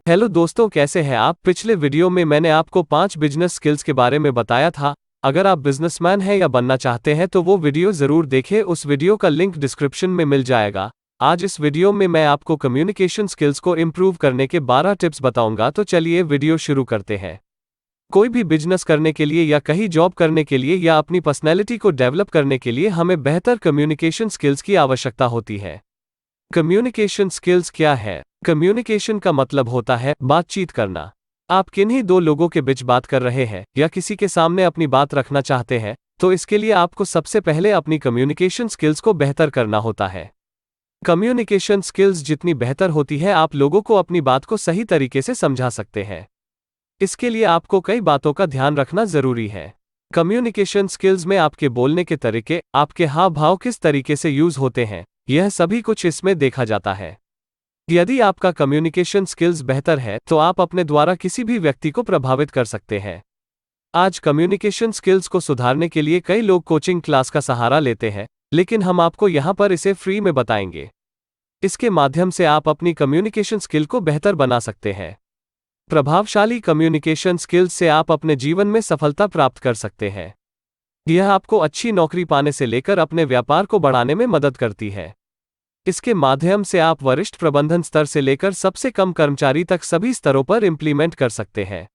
Hello दोस्तों, कैसे हैं आप। पिछले वीडियो में मैंने आपको 5 बिजनेस स्किल्स के बारे में बताया था। अगर आप बिजनेसमैन हैं या बनना चाहते हैं तो वो वीडियो ज़रूर देखें, उस वीडियो का लिंक डिस्क्रिप्शन में मिल जाएगा। आज इस वीडियो में मैं आपको कम्युनिकेशन स्किल्स को इम्प्रूव करने के 12 टिप्स बताऊंगा, तो चलिए वीडियो शुरू करते हैं। कोई भी बिजनेस करने के लिए या कहीं जॉब करने के लिए या अपनी पर्सनैलिटी को डेवलप करने के लिए हमें बेहतर कम्युनिकेशन स्किल्स की आवश्यकता होती है। कम्युनिकेशन स्किल्स क्या है? कम्युनिकेशन का मतलब होता है बातचीत करना। आप किन्हीं दो लोगों के बीच बात कर रहे हैं या किसी के सामने अपनी बात रखना चाहते हैं, तो इसके लिए आपको सबसे पहले अपनी कम्युनिकेशन स्किल्स को बेहतर करना होता है। कम्युनिकेशन स्किल्स जितनी बेहतर होती है, आप लोगों को अपनी बात को सही तरीके से समझा सकते हैं। इसके लिए आपको कई बातों का ध्यान रखना जरूरी है। कम्युनिकेशन स्किल्स में आपके बोलने के तरीके, आपके हाव भाव किस तरीके से यूज होते हैं, यह सभी कुछ इसमें देखा जाता है। यदि आपका कम्युनिकेशन स्किल्स बेहतर है तो आप अपने द्वारा किसी भी व्यक्ति को प्रभावित कर सकते हैं। आज कम्युनिकेशन स्किल्स को सुधारने के लिए कई लोग कोचिंग क्लास का सहारा लेते हैं, लेकिन हम आपको यहां पर इसे फ्री में बताएंगे। इसके माध्यम से आप अपनी कम्युनिकेशन स्किल को बेहतर बना सकते हैं। प्रभावशाली कम्युनिकेशन स्किल्स से आप अपने जीवन में सफलता प्राप्त कर सकते हैं। यह आपको अच्छी नौकरी पाने से लेकर अपने व्यापार को बढ़ाने में मदद करती है। इसके माध्यम से आप वरिष्ठ प्रबंधन स्तर से लेकर सबसे कम कर्मचारी तक सभी स्तरों पर इंप्लीमेंट कर सकते हैं।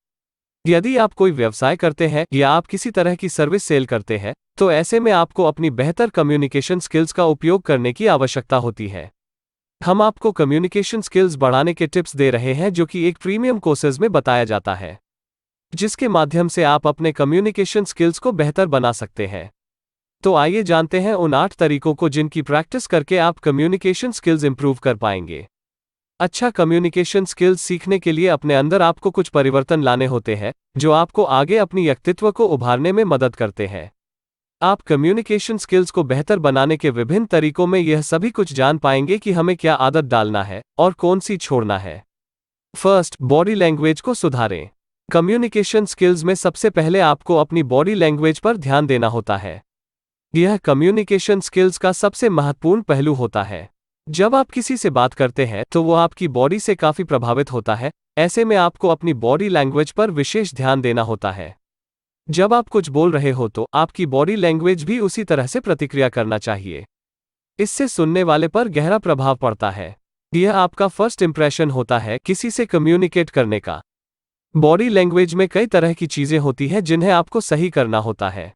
यदि आप कोई व्यवसाय करते हैं या आप किसी तरह की सर्विस सेल करते हैं, तो ऐसे में आपको अपनी बेहतर कम्युनिकेशन स्किल्स का उपयोग करने की आवश्यकता होती है। हम आपको कम्युनिकेशन स्किल्स बढ़ाने के टिप्स दे रहे हैं, जो कि एक प्रीमियम कोर्सेज में बताया जाता है, जिसके माध्यम से आप अपने कम्युनिकेशन स्किल्स को बेहतर बना सकते हैं। तो आइए जानते हैं उन 8 तरीकों को जिनकी प्रैक्टिस करके आप कम्युनिकेशन स्किल्स इंप्रूव कर पाएंगे। अच्छा कम्युनिकेशन स्किल्स सीखने के लिए अपने अंदर आपको कुछ परिवर्तन लाने होते हैं, जो आपको आगे अपनी व्यक्तित्व को उभारने में मदद करते हैं। आप कम्युनिकेशन स्किल्स को बेहतर बनाने के विभिन्न तरीकों में यह सभी कुछ जान पाएंगे कि हमें क्या आदत डालना है और कौन सी छोड़ना है। फर्स्ट, बॉडी लैंग्वेज को सुधारें। कम्युनिकेशन स्किल्स में सबसे पहले आपको अपनी बॉडी लैंग्वेज पर ध्यान देना होता है। यह कम्युनिकेशन स्किल्स का सबसे महत्वपूर्ण पहलू होता है। जब आप किसी से बात करते हैं तो वो आपकी बॉडी से काफी प्रभावित होता है। ऐसे में आपको अपनी बॉडी लैंग्वेज पर विशेष ध्यान देना होता है। जब आप कुछ बोल रहे हो तो आपकी बॉडी लैंग्वेज भी उसी तरह से प्रतिक्रिया करना चाहिए। इससे सुनने वाले पर गहरा प्रभाव पड़ता है। यह आपका फर्स्ट इंप्रेशन होता है किसी से कम्युनिकेट करने का। बॉडी लैंग्वेज में कई तरह की चीजें होती हैं जिन्हें आपको सही करना होता है।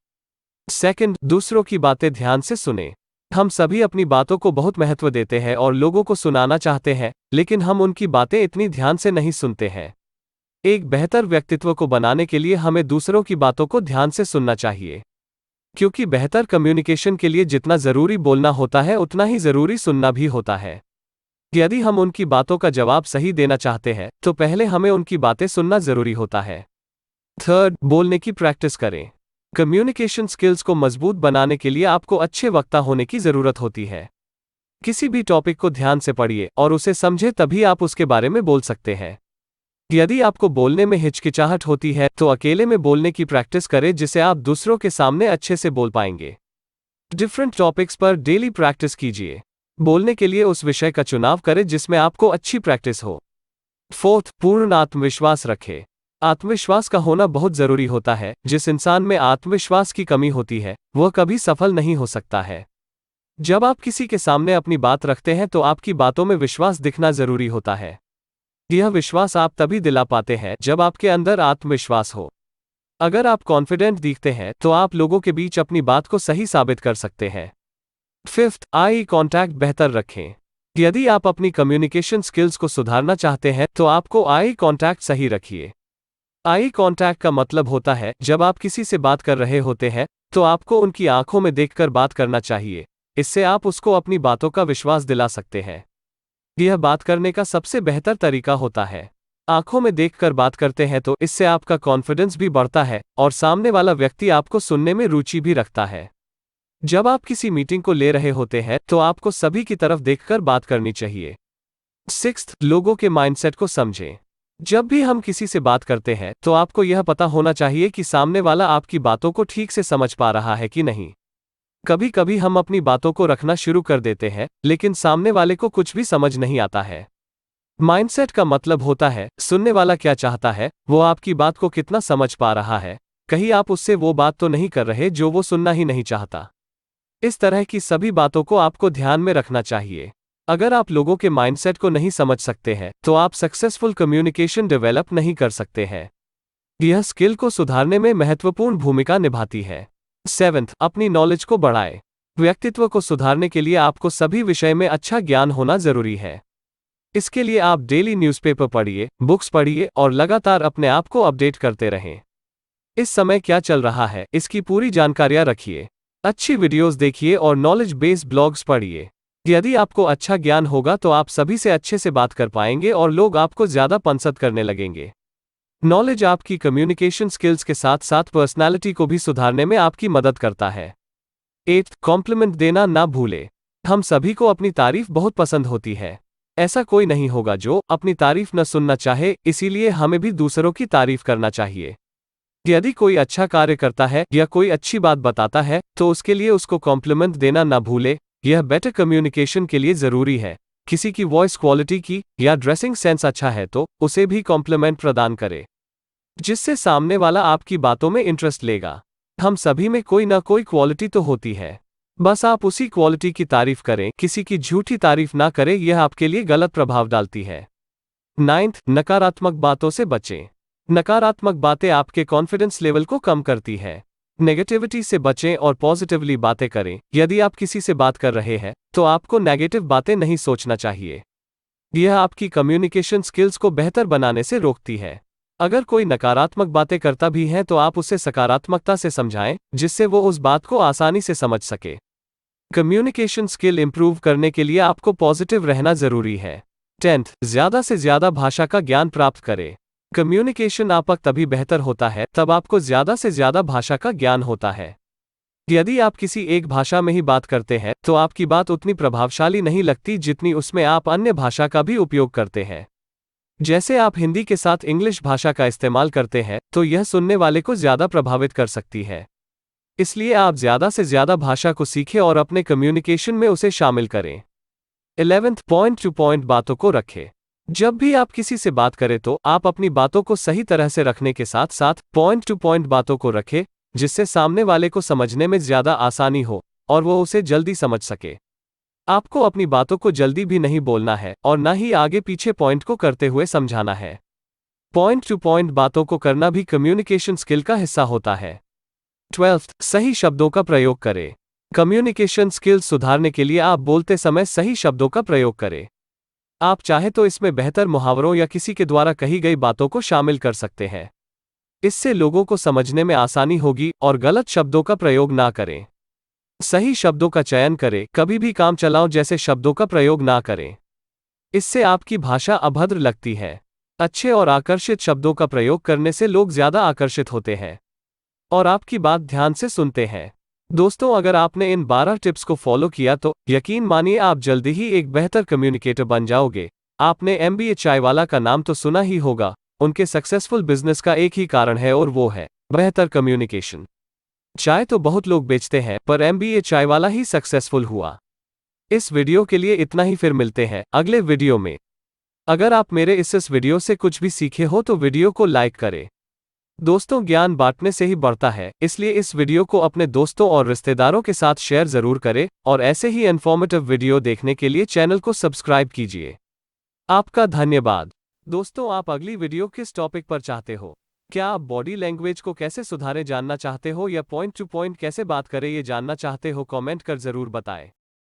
सेकंड, दूसरों की बातें ध्यान से सुनें। हम सभी अपनी बातों को बहुत महत्व देते हैं और लोगों को सुनाना चाहते हैं, लेकिन हम उनकी बातें इतनी ध्यान से नहीं सुनते हैं। एक बेहतर व्यक्तित्व को बनाने के लिए हमें दूसरों की बातों को ध्यान से सुनना चाहिए, क्योंकि बेहतर कम्युनिकेशन के लिए जितना जरूरी बोलना होता है, उतना ही जरूरी सुनना भी होता है। यदि हम उनकी बातों का जवाब सही देना चाहते हैं, तो पहले हमें उनकी बातें सुनना जरूरी होता है। थर्ड, बोलने की प्रैक्टिस करें। कम्युनिकेशन स्किल्स को मजबूत बनाने के लिए आपको अच्छे वक्ता होने की जरूरत होती है। किसी भी टॉपिक को ध्यान से पढ़िए और उसे समझे, तभी आप उसके बारे में बोल सकते हैं। यदि आपको बोलने में हिचकिचाहट होती है तो अकेले में बोलने की प्रैक्टिस करें, जिसे आप दूसरों के सामने अच्छे से बोल पाएंगे। डिफरेंट टॉपिक्स पर डेली प्रैक्टिस कीजिए। बोलने के लिए उस विषय का चुनाव करें जिसमें आपको अच्छी प्रैक्टिस हो। फोर्थ, पूर्ण आत्मविश्वास रखें। आत्मविश्वास का होना बहुत जरूरी होता है। जिस इंसान में आत्मविश्वास की कमी होती है, वह कभी सफल नहीं हो सकता है। जब आप किसी के सामने अपनी बात रखते हैं तो आपकी बातों में विश्वास दिखना जरूरी होता है। यह विश्वास आप तभी दिला पाते हैं जब आपके अंदर आत्मविश्वास हो। अगर आप कॉन्फिडेंट दिखते हैं तो आप लोगों के बीच अपनी बात को सही साबित कर सकते हैं। फिफ्थ, आई कांटेक्ट बेहतर रखें। यदि आप अपनी कम्युनिकेशन स्किल्स को सुधारना चाहते हैं तो आपको आई कांटेक्ट सही रखिए। आई कांटेक्ट का मतलब होता है जब आप किसी से बात कर रहे होते हैं तो आपको उनकी आंखों में देखकर बात करना चाहिए। इससे आप उसको अपनी बातों का विश्वास दिला सकते हैं। यह बात करने का सबसे बेहतर तरीका होता है। आंखों में देखकर बात करते हैं तो इससे आपका कॉन्फिडेंस भी बढ़ता है और सामने वाला व्यक्ति आपको सुनने में रुचि भी रखता है। जब आप किसी मीटिंग को ले रहे होते हैं तो आपको सभी की तरफ देखकर बात करनी चाहिए। सिक्स्थ, लोगों के माइंडसेट को समझें। जब भी हम किसी से बात करते हैं तो आपको यह पता होना चाहिए कि सामने वाला आपकी बातों को ठीक से समझ पा रहा है कि नहीं। कभी कभी हम अपनी बातों को रखना शुरू कर देते हैं, लेकिन सामने वाले को कुछ भी समझ नहीं आता है। माइंडसेट का मतलब होता है सुनने वाला क्या चाहता है, वो आपकी बात को कितना समझ पा रहा है, कहीं आप उससे वो बात तो नहीं कर रहे जो वो सुनना ही नहीं चाहता। इस तरह की सभी बातों को आपको ध्यान में रखना चाहिए। अगर आप लोगों के माइंडसेट को नहीं समझ सकते हैं तो आप सक्सेसफुल कम्युनिकेशन डेवलप नहीं कर सकते हैं। यह स्किल को सुधारने में महत्वपूर्ण भूमिका निभाती है। 7, अपनी नॉलेज को बढ़ाएं। व्यक्तित्व को सुधारने के लिए आपको सभी विषय में अच्छा ज्ञान होना जरूरी है। इसके लिए आप डेली न्यूज़पेपर पढ़िए, बुक्स पढ़िए और लगातार अपने आप को अपडेट करते रहें। इस समय क्या चल रहा है इसकी पूरी जानकारियां रखिए। अच्छी वीडियोस देखिए और नॉलेज बेस्ड ब्लॉग्स पढ़िए। यदि आपको अच्छा ज्ञान होगा तो आप सभी से अच्छे से बात कर पाएंगे और लोग आपको ज्यादा पसंद करने लगेंगे। नॉलेज आपकी कम्युनिकेशन स्किल्स के साथ साथ पर्सनालिटी को भी सुधारने में आपकी मदद करता है। 8, कॉम्प्लीमेंट देना ना भूले। हम सभी को अपनी तारीफ बहुत पसंद होती है। ऐसा कोई नहीं होगा जो अपनी तारीफ न सुनना चाहे, इसीलिए हमें भी दूसरों की तारीफ करना चाहिए। यदि कोई अच्छा कार्य करता है या कोई अच्छी बात बताता है तो उसके लिए उसको कॉम्प्लीमेंट देना ना भूले। यह बेटर कम्युनिकेशन के लिए जरूरी है। किसी की वॉइस क्वालिटी की या ड्रेसिंग सेंस अच्छा है तो उसे भी कॉम्प्लीमेंट प्रदान करें, जिससे सामने वाला आपकी बातों में इंटरेस्ट लेगा। हम सभी में कोई ना कोई क्वालिटी तो होती है, बस आप उसी क्वालिटी की तारीफ करें, किसी की झूठी तारीफ ना करें, यह आपके लिए गलत प्रभाव डालती है। 9, नकारात्मक बातों से बचें। नकारात्मक बातें आपके कॉन्फिडेंस लेवल को कम करती है। नेगेटिविटी से बचें और पॉजिटिवली बातें करें। यदि आप किसी से बात कर रहे हैं तो आपको नेगेटिव बातें नहीं सोचना चाहिए। यह आपकी कम्युनिकेशन स्किल्स को बेहतर बनाने से रोकती है। अगर कोई नकारात्मक बातें करता भी है तो आप उसे सकारात्मकता से समझाएं, जिससे वो उस बात को आसानी से समझ सके। कम्युनिकेशन स्किल इंप्रूव करने के लिए आपको पॉजिटिव रहना जरूरी है। 10, ज्यादा से ज्यादा भाषा का ज्ञान प्राप्त करें। कम्युनिकेशन आपका तभी बेहतर होता है तब आपको ज्यादा से ज्यादा भाषा का ज्ञान होता है। यदि आप किसी एक भाषा में ही बात करते हैं तो आपकी बात उतनी प्रभावशाली नहीं लगती जितनी उसमें आप अन्य भाषा का भी उपयोग करते हैं। जैसे आप हिंदी के साथ इंग्लिश भाषा का इस्तेमाल करते हैं तो यह सुनने वाले को ज्यादा प्रभावित कर सकती है। इसलिए आप ज्यादा से ज्यादा भाषा को सीखें और अपने कम्युनिकेशन में उसे शामिल करें। 11, पॉइंट टू पॉइंट बातों को रखें। जब भी आप किसी से बात करें तो आप अपनी बातों को सही तरह से रखने के साथ साथ पॉइंट टू पॉइंट बातों को रखें, जिससे सामने वाले को समझने में ज्यादा आसानी हो और वो उसे जल्दी समझ सके। आपको अपनी बातों को जल्दी भी नहीं बोलना है और ना ही आगे पीछे पॉइंट को करते हुए समझाना है। पॉइंट टू पॉइंट बातों को करना भी कम्युनिकेशन स्किल का हिस्सा होता है। 12, सही शब्दों का प्रयोग करें। कम्युनिकेशन स्किल्स सुधारने के लिए आप बोलते समय सही शब्दों का प्रयोग करें। आप चाहे तो इसमें बेहतर मुहावरों या किसी के द्वारा कही गई बातों को शामिल कर सकते हैं। इससे लोगों को समझने में आसानी होगी और गलत शब्दों का प्रयोग ना करें। सही शब्दों का चयन करें, कभी भी काम चलाओ जैसे शब्दों का प्रयोग ना करें। इससे आपकी भाषा अभद्र लगती है। अच्छे और आकर्षित शब्दों का प्रयोग करने से लोग ज्यादा आकर्षित होते हैं और आपकी बात ध्यान से सुनते हैं। दोस्तों, अगर आपने इन 12 टिप्स को फॉलो किया तो यकीन मानिए आप जल्दी ही एक बेहतर कम्युनिकेटर बन जाओगे। आपने MBA चायवाला का नाम तो सुना ही होगा। उनके सक्सेसफुल बिजनेस का एक ही कारण है और वो है बेहतर कम्युनिकेशन। चाय तो बहुत लोग बेचते हैं पर MBA चायवाला ही सक्सेसफुल हुआ। इस वीडियो के लिए इतना ही, फिर मिलते हैं अगले वीडियो में। अगर आप मेरे इस वीडियो से कुछ भी सीखे हो तो वीडियो को लाइक करें। दोस्तों, ज्ञान बांटने से ही बढ़ता है, इसलिए इस वीडियो को अपने दोस्तों और रिश्तेदारों के साथ शेयर जरूर करें और ऐसे ही इन्फॉर्मेटिव वीडियो देखने के लिए चैनल को सब्सक्राइब कीजिए। आपका धन्यवाद। दोस्तों, आप अगली वीडियो किस टॉपिक पर चाहते हो? क्या आप बॉडी लैंग्वेज को कैसे सुधारें जानना चाहते हो या पॉइंट टू पॉइंट कैसे बात करें ये जानना चाहते हो? कमेंट कर जरूर बताएं।